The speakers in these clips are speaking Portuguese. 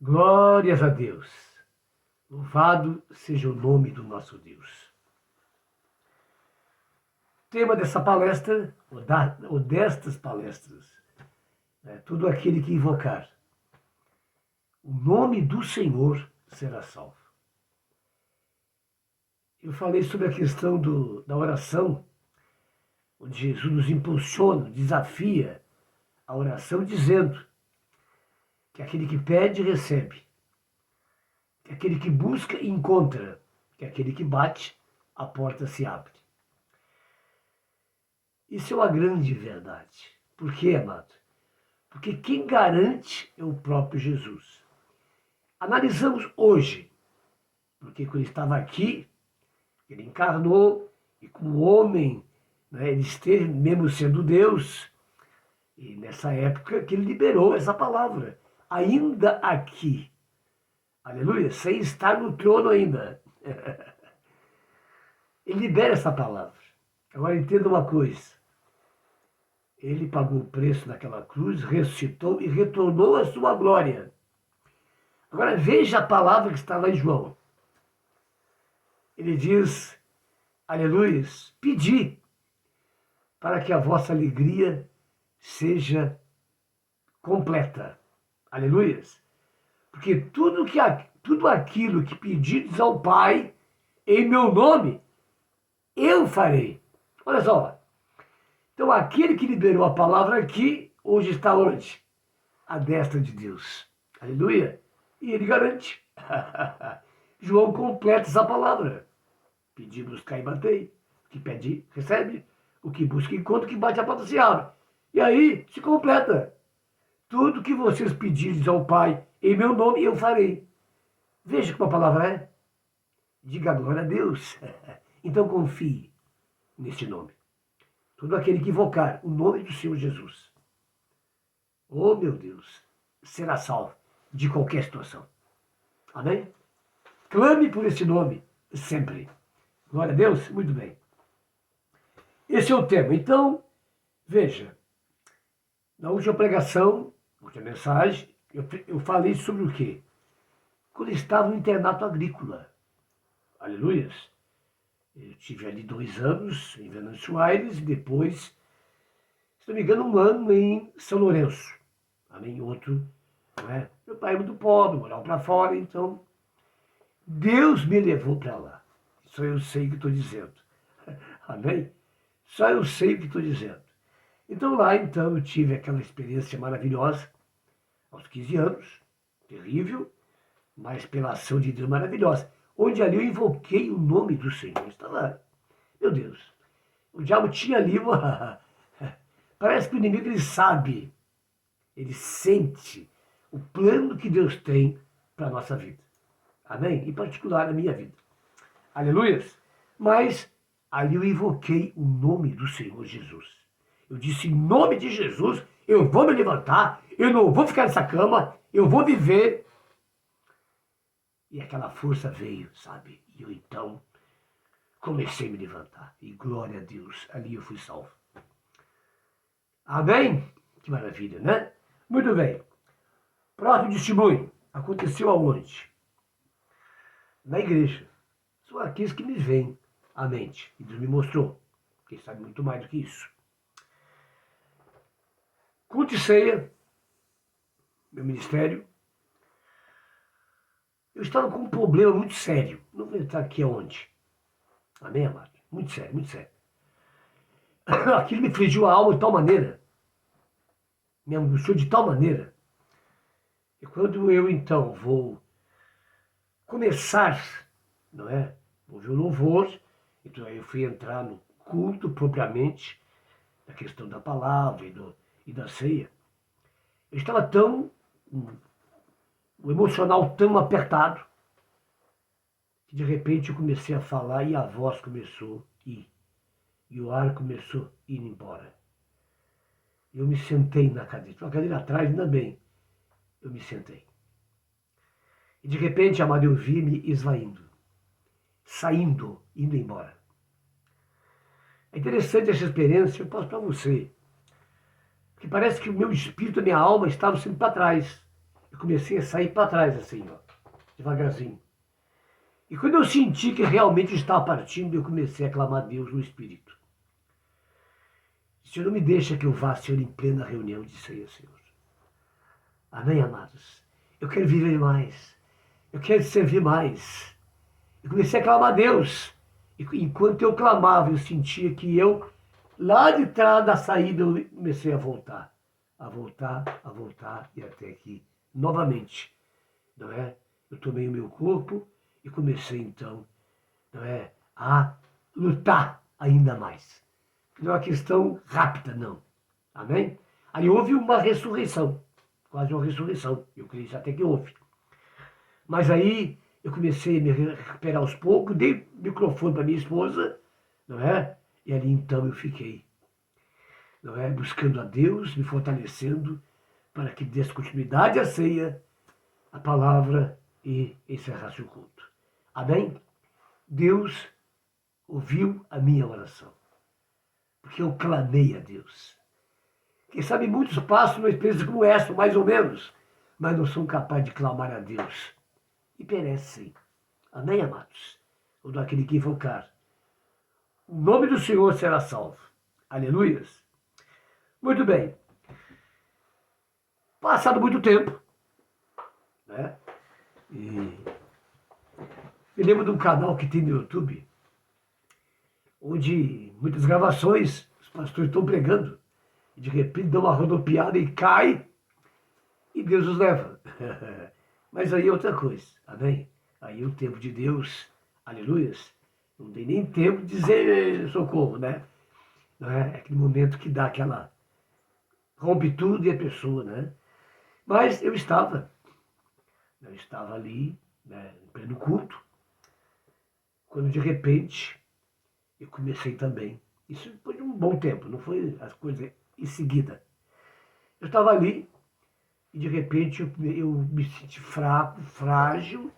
Glórias a Deus. Louvado seja o nome do nosso Deus. Tema dessa palestra, ou destas palestras, é todo aquele que invocar o nome do Senhor será salvo. Eu falei sobre a questão da oração, onde Jesus nos impulsiona, desafia a oração, dizendo que aquele que pede, recebe. Que aquele que busca, encontra. Que aquele que bate, a porta se abre. Isso é uma grande verdade. Por quê, amado? Porque quem garante é o próprio Jesus. Analisamos hoje, porque quando ele estava aqui, ele encarnou, e como homem, né, ele esteve, mesmo sendo Deus, e nessa época que ele liberou essa palavra. Ainda aqui. Aleluia, sem estar no trono ainda. Ele libera essa palavra. Agora entenda uma coisa. Ele pagou o preço naquela cruz, ressuscitou e retornou à sua glória. Agora veja a palavra que está lá em João. Ele diz, aleluia, pedi para que a vossa alegria seja completa. Aleluia. Porque tudo aquilo que pedides ao Pai, em meu nome, eu farei. Olha só. Então, aquele que liberou a palavra aqui, hoje está onde? À destra de Deus. Aleluia. E ele garante. João completa essa palavra. Pedir, buscar e bater. O que pede, recebe. O que busca, encontra. O que bate, a porta se abre. E aí, se completa. Tudo que vocês pedirem ao Pai, em meu nome, eu farei. Veja como a palavra é. Diga glória a Deus. Então confie neste nome. Todo aquele que invocar o nome do Senhor Jesus, oh meu Deus, será salvo de qualquer situação. Amém? Clame por esse nome sempre. Glória a Deus? Muito bem. Esse é o tema. Então, veja, na última pregação, na última mensagem, eu falei sobre o quê? Quando eu estava no internato agrícola. Aleluias. Eu tive ali 2 anos em Venâncio Aires e depois, se não me engano, 1 ano em São Lourenço. Amém? Outro, não é? Meu pai é muito pobre, morava para fora, então Deus me levou para lá. Só eu sei o que estou dizendo. Amém? Só eu sei o que estou dizendo. Então lá, então, eu tive aquela experiência maravilhosa, aos 15 anos, terrível, mas pela ação de Deus maravilhosa, onde ali eu invoquei o nome do Senhor. Está lá. Meu Deus, o diabo tinha ali uma... Parece que o inimigo, ele sabe, ele sente o plano que Deus tem para a nossa vida. Amém? Em particular, a minha vida. Aleluias? Mas ali eu invoquei o nome do Senhor Jesus. Eu disse, em nome de Jesus, eu vou me levantar, eu não vou ficar nessa cama, eu vou viver. E aquela força veio, sabe? E eu então comecei a me levantar. E glória a Deus, ali eu fui salvo. Amém? Que maravilha, né? Muito bem. Próximo testemunho. Aconteceu aonde? Na igreja. São aqueles que me veem à mente. E Deus me mostrou. Quem sabe muito mais do que isso. Culto e ceia. Meu ministério. Eu estava com um problema muito sério. Não vou entrar aqui aonde. Amém, amado? Muito sério, muito sério. Aquilo me afligiu a alma de tal maneira. Me angustiou de tal maneira. E quando eu, então, vou começar, não é? Ouvir o louvor, então aí eu fui entrar no culto propriamente, na questão da palavra e da ceia. Eu estava tão, o emocional tão apertado, que de repente eu comecei a falar e a voz começou a ir. E o ar começou a ir embora. Eu me sentei na cadeira. Tinha uma cadeira atrás, ainda bem. Eu me sentei. E de repente, amado, eu vi me esvaindo. Saindo, indo embora. É interessante essa experiência, eu passo para você. Porque parece que o meu espírito, a minha alma estavam sempre para trás. eu comecei a sair para trás, assim, ó, devagarzinho. E quando eu senti que realmente estava partindo, eu comecei a clamar a Deus no Espírito. Senhor, não me deixa que eu vá, Senhor, em plena reunião de ceia, Senhor. Amém, amados? Eu quero viver mais. Eu quero servir mais. Eu comecei a clamar a Deus. E enquanto eu clamava, eu sentia que eu, lá de trás da saída, eu comecei a voltar. A voltar, a voltar e até aqui, novamente. Não é? Eu tomei o meu corpo e comecei, então, não é, a lutar ainda mais. Não é uma questão rápida, não. Amém? Aí houve uma ressurreição. Quase uma ressurreição. Eu creio até que houve. Mas aí eu comecei a me recuperar aos poucos, dei o microfone para minha esposa, não é? E ali então eu fiquei, não é? Buscando a Deus, me fortalecendo para que desse continuidade à ceia, a palavra e encerrasse o culto. Amém? Deus ouviu a minha oração, porque eu clamei a Deus. Quem sabe muitos passam uma experiência como essa, mais ou menos, mas não são capazes de clamar a Deus. E perecem. Amém, amados? Ou daquele que invocar. O nome do Senhor será salvo. Aleluias. Muito bem. Passado muito tempo, né? E me lembro de um canal que tem no YouTube, onde muitas gravações, os pastores estão pregando, e de repente dão uma rodopiada e cai, e Deus os leva. Mas aí é outra coisa, amém? Aí o tempo de Deus, aleluias, não tem nem tempo de dizer socorro, né? Não é? É aquele momento que dá aquela, rompe tudo e a pessoa, né? Mas eu estava ali, né, em pleno culto, quando de repente eu comecei também. Isso foi de um bom tempo, não foi as coisas em seguida. Eu estava ali e de repente eu me senti fraco, frágil,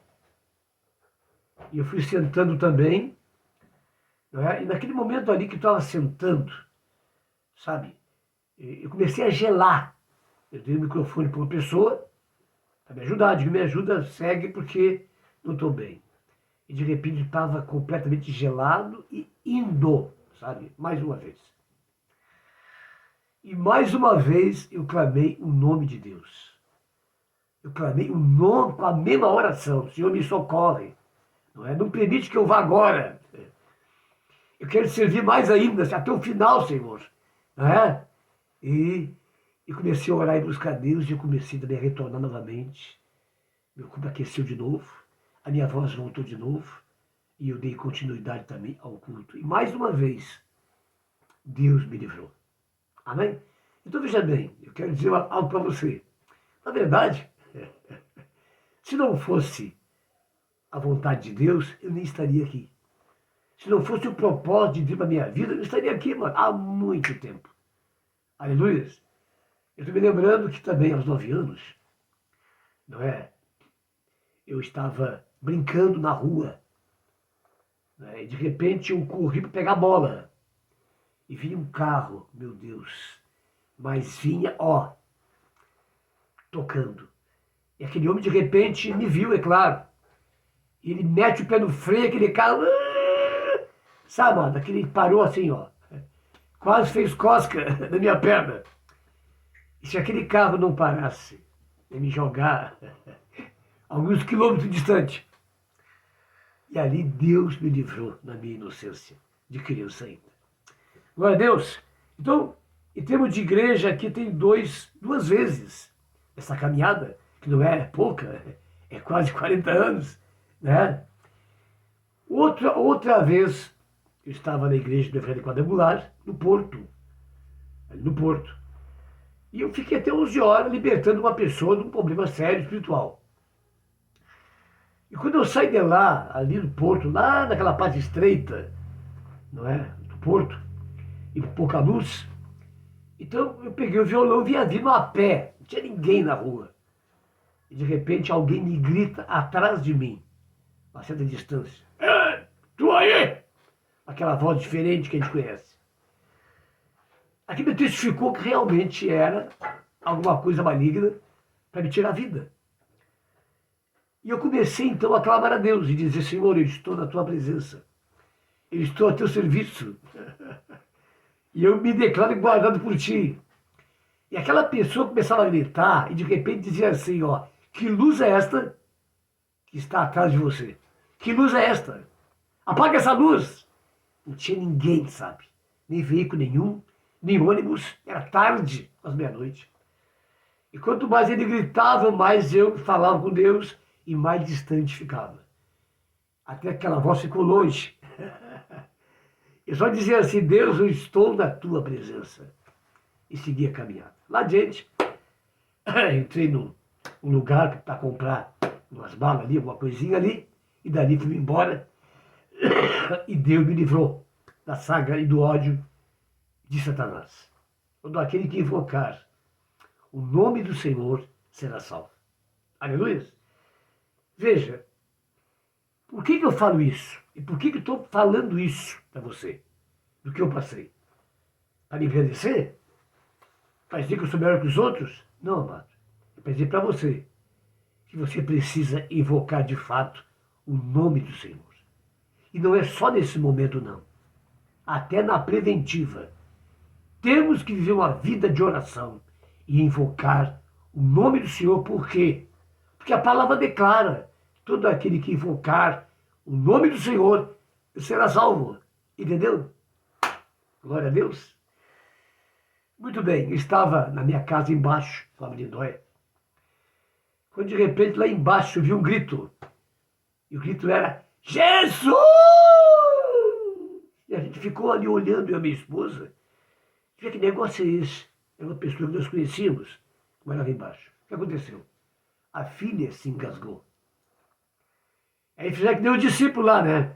e eu fui sentando também, não é? E naquele momento ali que eu estava sentando, sabe, eu comecei a gelar. Eu dei o microfone para uma pessoa para me ajudar, digo, me ajuda, segue porque não estou bem. E de repente estava completamente gelado e indo, sabe, mais uma vez. E mais uma vez eu clamei o nome de Deus. Eu clamei o nome com a mesma oração. Senhor, me socorre. Não é? Não permite que eu vá agora. Eu quero servir mais ainda, até o final, Senhor. Não é? E comecei a orar e buscar Deus, e eu comecei também a retornar novamente. Meu corpo aqueceu de novo, a minha voz voltou de novo, e eu dei continuidade também ao culto. E mais uma vez, Deus me livrou. Amém? Então veja bem, eu quero dizer algo para você. Na verdade, se não fosse a vontade de Deus, eu nem estaria aqui. Se não fosse o propósito de Deus para a minha vida, eu estaria aqui, mano, há muito tempo. Aleluia. Eu estou me lembrando que também aos 9 anos, não é? Eu estava brincando na rua, né? E de repente eu corri para pegar a bola. E vinha um carro, meu Deus, mas vinha, ó, tocando. E aquele homem de repente me viu, é claro. E ele mete o pé no freio, aquele carro, sabe, mano, aquele parou assim, ó. Quase fez cosca na minha perna. E se aquele carro não parasse e me jogar alguns quilômetros distante. E ali Deus me livrou na minha inocência de criança ainda. Glória a Deus. Então, em termos de igreja, aqui tem duas vezes essa caminhada, que não é pouca, é quase 40 anos, né? Outra vez, eu estava na igreja do Evangelho Quadrangular, no Porto, ali no Porto. E eu fiquei até 11 horas libertando uma pessoa de um problema sério espiritual. E quando eu saí de lá, ali no Porto, lá naquela parte estreita, não é? Do Porto, e com pouca luz, então eu peguei o violão e vinha vindo a pé, não tinha ninguém na rua. E de repente alguém me grita atrás de mim, a certa distância. Tu aí! Aquela voz diferente que a gente conhece. Aquilo me testificou que realmente era alguma coisa maligna para me tirar a vida. E eu comecei então a clamar a Deus e dizer: Senhor, eu estou na tua presença, eu estou a teu serviço, e eu me declaro guardado por ti. E aquela pessoa começava a gritar e de repente dizia assim: ó, que luz é esta que está atrás de você? Que luz é esta? Apaga essa luz! Não tinha ninguém, sabe? Nem veículo nenhum, nem ônibus. Era tarde, às meia-noite. E quanto mais ele gritava, mais eu falava com Deus e mais distante ficava. Até que aquela voz ficou longe. Eu só dizia assim: Deus, eu estou na tua presença. E seguia caminhando. Lá adiante, entrei num lugar para comprar umas balas ali, alguma coisinha ali, e dali fui embora. E Deus me livrou da saga e do ódio de Satanás. Quando aquele que invocar o nome do Senhor será salvo. Aleluia. Veja, por que eu falo isso? E por que eu estou falando isso para você? Do que eu passei? Para me engrandecer? Para dizer que eu sou melhor que os outros? Não, amado. É para dizer para você que você precisa invocar de fato o nome do Senhor. E não é só nesse momento, não. Até na preventiva. Temos que viver uma vida de oração e invocar o nome do Senhor. Por quê? Porque a palavra declara: todo aquele que invocar o nome do Senhor será salvo. Entendeu? Glória a Deus. Muito bem, eu estava na minha casa embaixo, com a Lindóia, quando de repente lá embaixo eu vi um grito. E o grito era: Jesus! E a gente ficou ali olhando, eu e a minha esposa. Que negócio é esse? É uma pessoa que nós conhecíamos, como era lá embaixo. O que aconteceu? A filha se engasgou. Aí fizeram que nem o discípulo lá, né?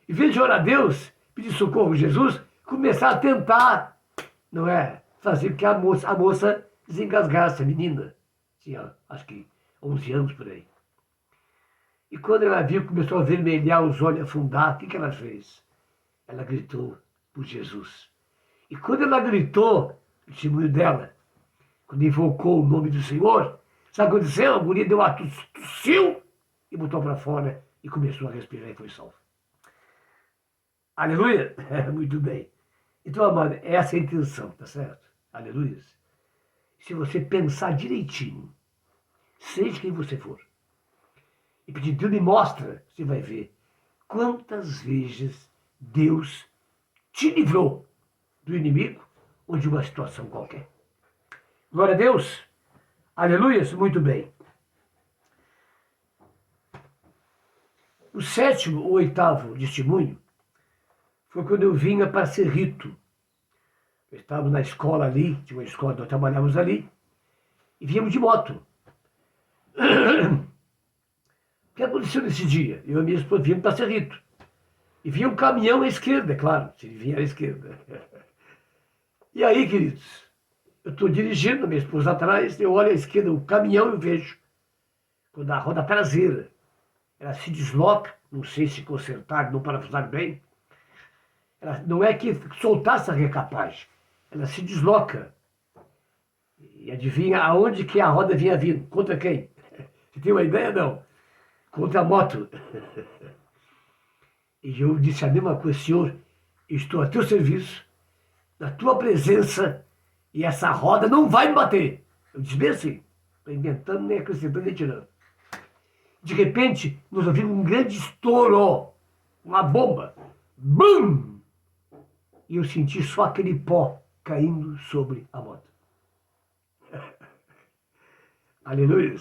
Em vez de orar a Deus, pedir socorro a Jesus, começar a tentar, não é? Fazer com que a moça desengasgasse, a menina. Tinha, acho que 11 anos por aí. E quando ela viu, começou a vermelhar, os olhos afundar, o que ela fez? Ela gritou por Jesus. E quando ela gritou, o testemunho dela, quando invocou o nome do Senhor, sabe o que aconteceu? A guria deu uma tossiu e botou para fora e começou a respirar e foi salvo. Aleluia? Muito bem. Então, amado, essa é a intenção, tá certo? Aleluia. Se você pensar direitinho, seja quem você for, e pedir: Deus me mostra, você vai ver quantas vezes Deus te livrou do inimigo ou de uma situação qualquer. Glória a Deus. Aleluia. Muito bem. O sétimo ou oitavo testemunho foi quando eu vinha para Cerrito. Eu estava na escola ali, tinha uma escola, nós trabalhávamos ali, e viemos de moto. O que aconteceu nesse dia? Eu e minha esposa viemos para Cerrito. E vinha um caminhão à esquerda, é claro, se ele vinha à esquerda. E aí, queridos, eu estou dirigindo, minha esposa atrás, eu olho à esquerda, o caminhão, eu vejo, quando a roda traseira, ela se desloca, não sei se consertar, não parafusar bem, ela não é que soltasse a recapagem, ela se desloca. E adivinha aonde que a roda vinha vindo? Contra quem? Você tem uma ideia, não? Contra a moto. E eu disse a mesma coisa: Senhor, eu estou a teu serviço, na tua presença, e essa roda não vai me bater. Eu disse bem assim, estou inventando, nem acrescentando, nem tirando. De repente, nós ouvimos um grande estouro, uma bomba. Bum! E eu senti só aquele pó caindo sobre a moto. Aleluia!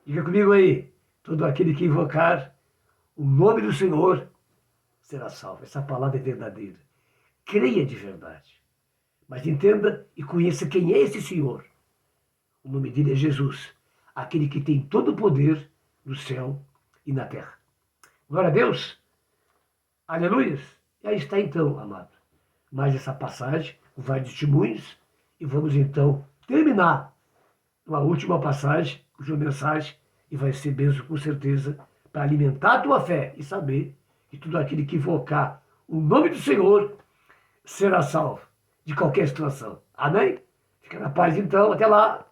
Diga comigo aí: todo aquele que invocar o nome do Senhor será salvo. Essa palavra é verdadeira. Creia de verdade. Mas entenda e conheça quem é esse Senhor. O nome dele é Jesus, aquele que tem todo o poder no céu e na terra. Glória a Deus. Aleluia. E aí está então, amado, mais essa passagem, com vários testemunhos, e vamos então terminar uma última passagem, última mensagem, e vai ser bênção com certeza, para alimentar a tua fé e saber que tudo aquele que invocar o nome do Senhor será salvo de qualquer situação. Amém? Fica na paz então, até lá.